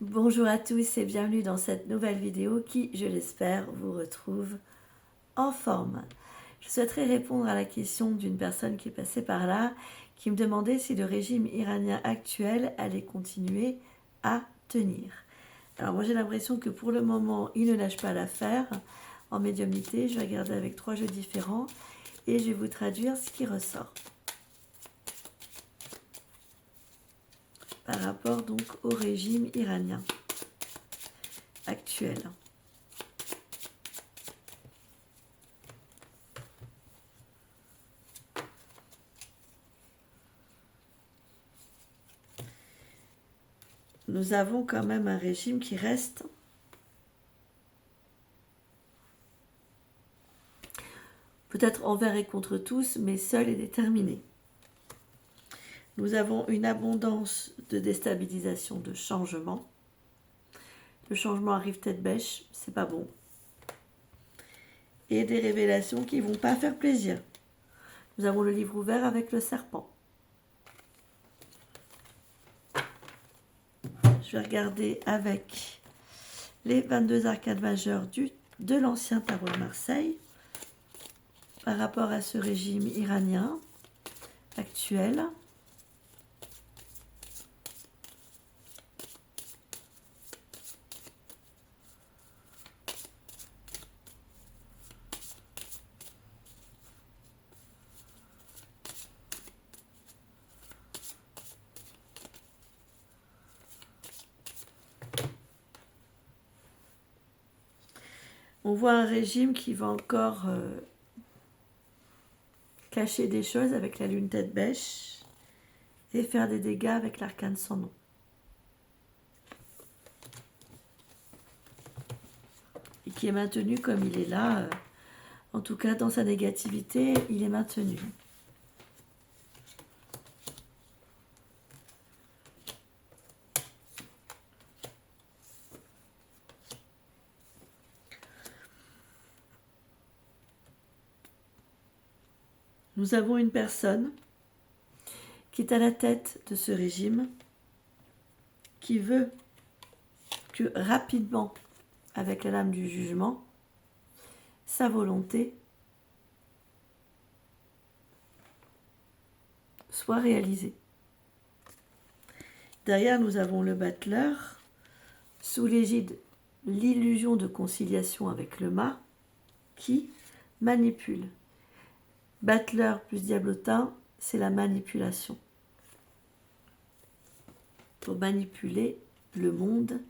Bonjour à tous et bienvenue dans cette nouvelle vidéo qui, je l'espère, vous retrouve en forme. Je souhaiterais répondre à la question d'une personne qui est passée par là, qui me demandait si le régime iranien actuel allait continuer à tenir. Alors moi j'ai l'impression que pour le moment, il ne lâche pas l'affaire. En médiumnité, je vais regarder avec 3 jeux différents et je vais vous traduire ce qui ressort. Par rapport donc au régime iranien actuel. Nous avons quand même un régime qui reste peut-être envers et contre tous, mais seul et déterminé. Nous avons une abondance de déstabilisation, de changement. Le changement arrive tête bêche, c'est pas bon. Et des révélations qui vont pas faire plaisir. Nous avons le livre ouvert avec le serpent. Je vais regarder avec les 22 arcades majeures de l'ancien tarot de Marseille par rapport à ce régime iranien actuel. On voit un régime qui va encore cacher des choses avec la lune tête bêche et faire des dégâts avec l'arcane sans nom. Et qui est maintenu comme il est là, en tout cas dans sa négativité, il est maintenu. Nous avons une personne qui est à la tête de ce régime, qui veut que rapidement, avec la lame du jugement, sa volonté soit réalisée. Derrière, nous avons le battleur, sous l'égide l'illusion de conciliation avec le mât, qui manipule. Battleur plus diablotin, c'est la manipulation. Pour manipuler le monde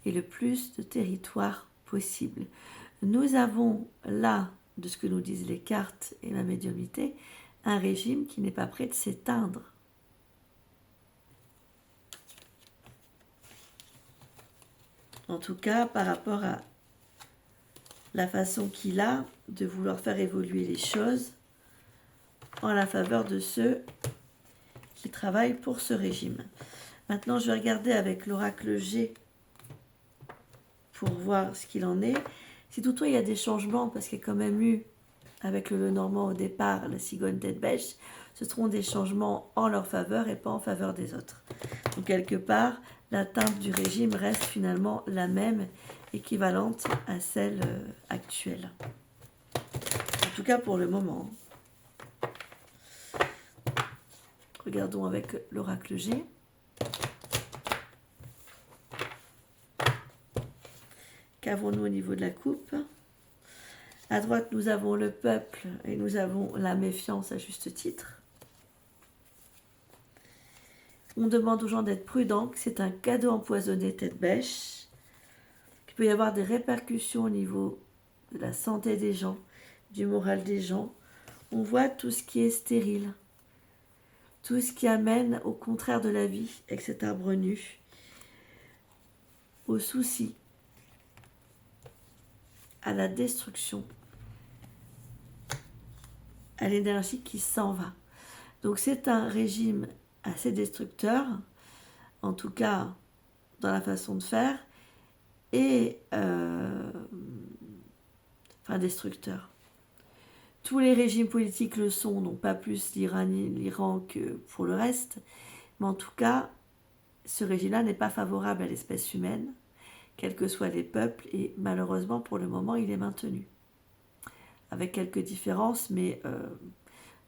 et le plus de territoire possible. Nous avons là, de ce que nous disent les cartes et la médiumnité, un régime qui n'est pas prêt de s'éteindre. En tout cas, par rapport à la façon qu'il a de vouloir faire évoluer les choses en la faveur de ceux qui travaillent pour ce régime. Maintenant, je vais regarder avec l'oracle G pour voir ce qu'il en est. Si toutefois il y a des changements, parce qu'il y a quand même eu, avec le Lenormand au départ, la cigogne tête bêche, ce seront des changements en leur faveur et pas en faveur des autres. Donc quelque part, la teinte du régime reste finalement la même, équivalente à celle actuelle. En tout cas pour le moment. Regardons avec l'oracle G. Qu'avons-nous au niveau de la coupe? À droite, nous avons le peuple et nous avons la méfiance à juste titre. On demande aux gens d'être prudents, que c'est un cadeau empoisonné tête bêche, qu'il peut y avoir des répercussions au niveau de la santé des gens, du moral des gens. On voit tout ce qui est stérile, tout ce qui amène au contraire de la vie, avec cet arbre nu, au souci, à la destruction, à l'énergie qui s'en va. Donc c'est un régime assez destructeur, en tout cas dans la façon de faire, et enfin destructeur. Tous les régimes politiques le sont, non pas plus l'Iran que pour le reste, mais en tout cas, ce régime-là n'est pas favorable à l'espèce humaine, quels que soient les peuples, et malheureusement pour le moment il est maintenu. Avec quelques différences, mais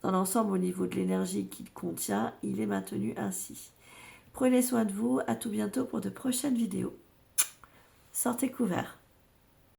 dans l'ensemble au niveau de l'énergie qu'il contient, il est maintenu ainsi. Prenez soin de vous, à tout bientôt pour de prochaines vidéos. Sortez couverts.